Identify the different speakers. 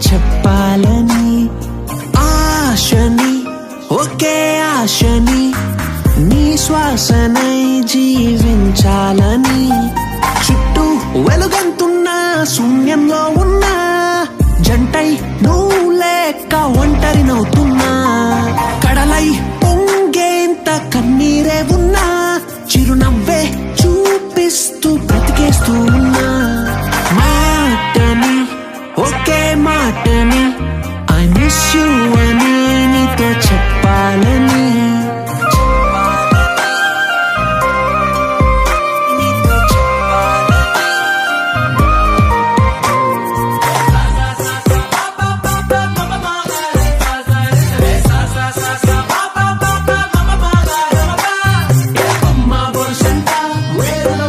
Speaker 1: చెప్పాలని ఆశని ఒకే ఆశని నీ శ్వాసనై జీవించాలని చుట్టూ వెలుగంతున్నా శూన్యంలో ఉన్నా జంటై నువ్వు లేక ఒంటరినవుతున్నా కడలై పొంగేంత కన్నీరే ఉన్నా చిరునవ్వే చూపిస్తూ బ్రతికేస్తూ ఉన్నా మాటని ఒకే మాటని I miss you అని నీతో చెప్పాలని
Speaker 2: We're